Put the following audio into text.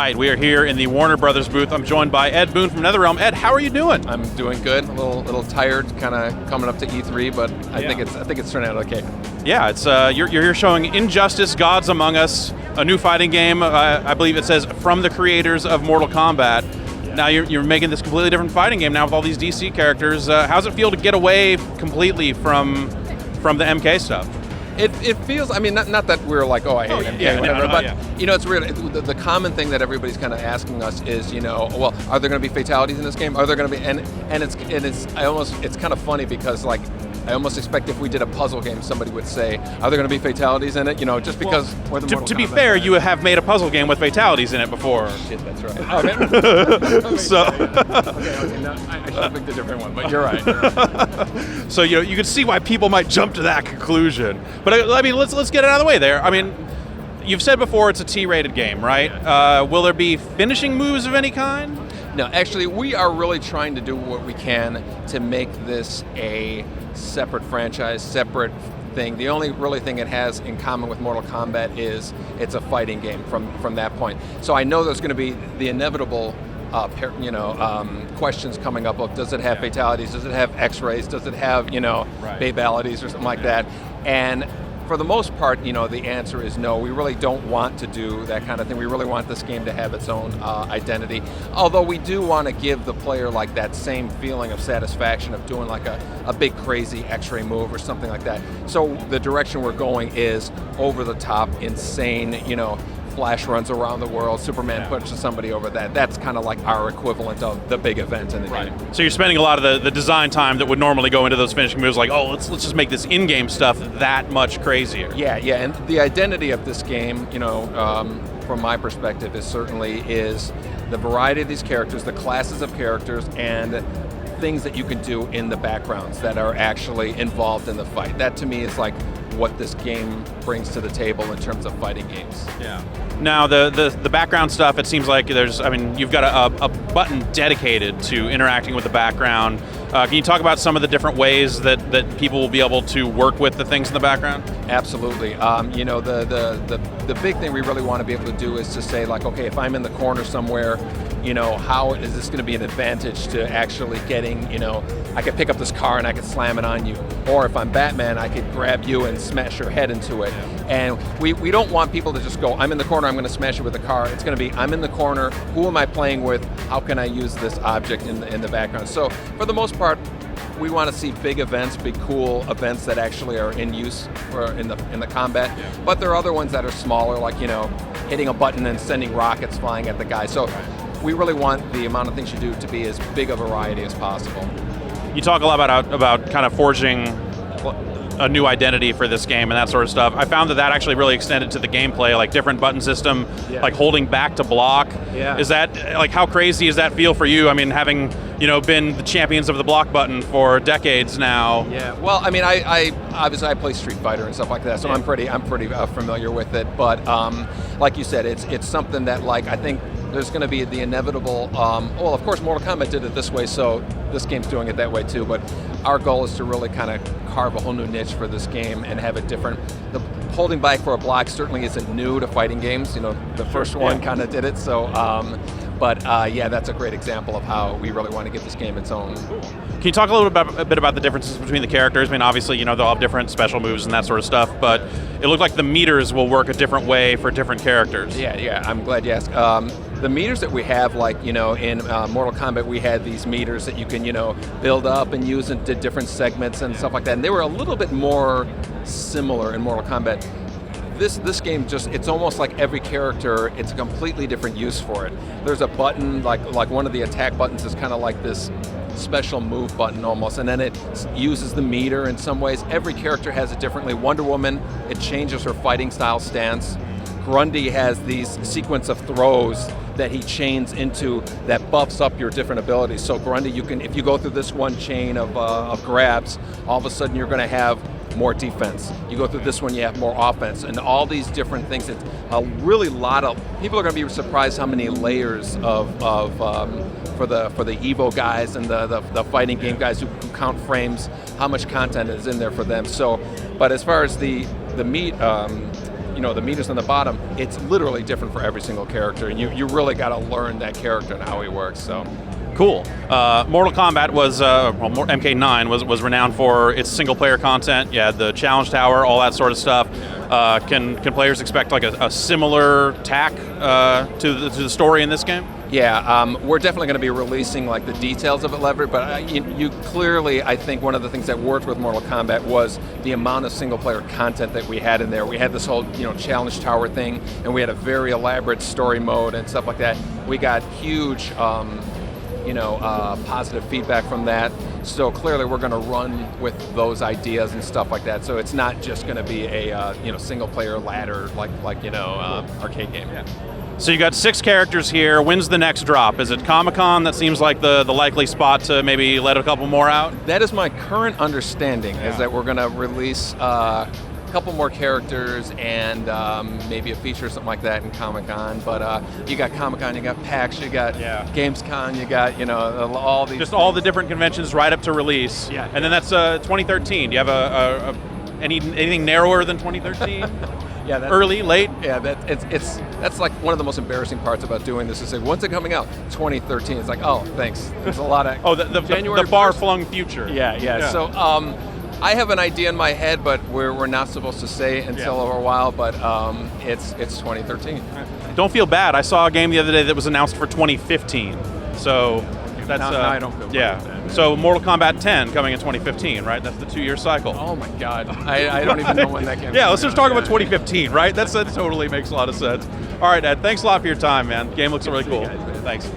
right, we are here in the Warner Brothers booth. I'm joined by Ed Boon from NetherRealm. Ed, how are you doing? I'm doing good. A little tired, kind of coming up to E3, but I think it's turning out okay. Yeah, it's you're here showing Injustice: Gods Among Us, a new fighting game. I believe it says from the creators of Mortal Kombat. Yeah. Now you're making this completely different fighting game now with all these DC characters. How's it feel to get away completely from the MK stuff? It feels, I mean, not that we're like, oh, I hate MK, whatever, but, you know, it's weird. The common thing that everybody's kind of asking us is, you know, well, are there going to be fatalities in this game? Are there going to be, and it's kind of funny because, like, I almost expect if we did a puzzle game, somebody would say, are there going to be fatalities in it? You know, just because we're the Mortal To be Kombat fair, fans. you have made a puzzle game with fatalities in it before. Shit, that's right. Oh, man. So, okay, no, I should have picked a different one, but you're right. So you can see why people might jump to that conclusion. But I mean, let's get it out of the way there. I mean, you've said before it's a T-rated game, right? Yeah. Will there be finishing moves of any kind? No, actually, we are really trying to do what we can to make this a separate franchise, separate thing. The only really thing it has in common with Mortal Kombat is it's a fighting game from that point. So I know there's going to be the inevitable questions coming up of does it have fatalities, does it have x-rays, does it have, babalities or something like that. And for the most part, the answer is no. We really don't want to do that kind of thing. We really want this game to have its own identity. Although we do want to give the player like that same feeling of satisfaction of doing like a big crazy x-ray move or something like that. So the direction we're going is over the top, insane, Flash runs around the world, Superman pushes somebody over that. That's kind of like our equivalent of the big event in the game. So you're spending a lot of the design time that would normally go into those finishing moves, like, oh, let's just make this in-game stuff that much crazier. Yeah, and the identity of this game, from my perspective, is the variety of these characters, the classes of characters, and things that you can do in the backgrounds that are actually involved in the fight. That to me is like what this game brings to the table in terms of fighting games. Yeah. Now the background stuff, it seems like you've got a button dedicated to interacting with the background. Can you talk about some of the different ways that people will be able to work with the things in the background? Absolutely. The big thing we really want to be able to do is to say, like, okay, if I'm in the corner somewhere, how is this going to be an advantage to actually getting, I could pick up this car and I could slam it on you. Or if I'm Batman, I could grab you and smash your head into it. And we don't want people to just go, I'm in the corner, I'm going to smash it with a car. It's going to be, I'm in the corner, who am I playing with? How can I use this object in the background? So for the most part, we want to see big events, big cool events that actually are in use or in the combat. Yeah. But there are other ones that are smaller, like hitting a button and sending rockets flying at the guy. So we really want the amount of things you do to be as big a variety as possible. You talk a lot about kind of forging a new identity for this game and that sort of stuff. I found that actually really extended to the gameplay, like different button system, like holding back to block. Yeah. Is that, like, how crazy does that feel for you? I mean, having, been the champions of the block button for decades now. Yeah, well, I mean, I obviously I play Street Fighter and stuff like that, so I'm pretty familiar with it. But like you said, it's something that, like, I think there's going to be the inevitable, well, of course, Mortal Kombat did it this way, so this game's doing it that way too, but our goal is to really kind of carve a whole new niche for this game and have it different. The holding back for a block certainly isn't new to fighting games. The first one kind of did it, so, that's a great example of how we really want to give this game its own. Can you talk a bit about the differences between the characters? I mean, obviously, they'll have different special moves and that sort of stuff, but it looked like the meters will work a different way for different characters. Yeah, I'm glad you asked. The meters that we have, like, in Mortal Kombat, we had these meters that you can, build up and use into different segments and stuff like that, and they were a little bit more similar in Mortal Kombat. This game it's almost like every character, it's a completely different use for it. There's a button, like one of the attack buttons is kind of like this special move button almost, and then it uses the meter in some ways. Every character has it differently. Wonder Woman, it changes her fighting style stance. Grundy has these sequence of throws that he chains into that buffs up your different abilities. So Grundy, if you go through this one chain of grabs, all of a sudden you're going to have more defense. You go through this one, you have more offense, and all these different things. It's a really lot of people are going to be surprised how many layers of for the Evo guys and the fighting game guys who count frames, how much content is in there for them. So, but as far as the meat the meters on the bottom, it's literally different for every single character, and you really got to learn that character and how he works. So. Cool. Mortal Kombat was MK9 was renowned for its single player content. You had the challenge tower, all that sort of stuff. Can players expect like a similar tack to the story in this game? Yeah, we're definitely going to be releasing like the details of it later, but you clearly, I think one of the things that worked with Mortal Kombat was the amount of single-player content that we had in there. We had this whole challenge tower thing, and we had a very elaborate story mode and stuff like that. We got huge positive feedback from that. So clearly we're going to run with those ideas and stuff like that. So it's not just going to be a single player ladder like arcade game. Yeah. So you got 6 characters here. When's the next drop? Is it Comic-Con? That seems like the likely spot to maybe let a couple more out. That is my current understanding, is that we're going to release a couple more characters and maybe a feature or something like that in Comic-Con. But you got Comic-Con, you got PAX, you got Gamescom, you got all these. Just all the different conventions right up to release. Yeah. And then that's 2013. Do you have anything narrower than 2013? Yeah, early, late. Yeah, that's like one of the most embarrassing parts about doing this is say, when's it coming out? 2013. It's like, oh, thanks. There's a lot of the far-flung future. Yeah. So I have an idea in my head, but we're not supposed to say it until a while. But it's 2013. Don't feel bad. I saw a game the other day that was announced for 2015. So that's now I don't feel bad. So Mortal Kombat 10 coming in 2015, right? That's the 2-year cycle. Oh my God, I don't even know when that came. Yeah, let's just talk about 2015, right? That totally makes a lot of sense. All right, Ed, thanks a lot for your time, man. Game looks really cool. Thanks.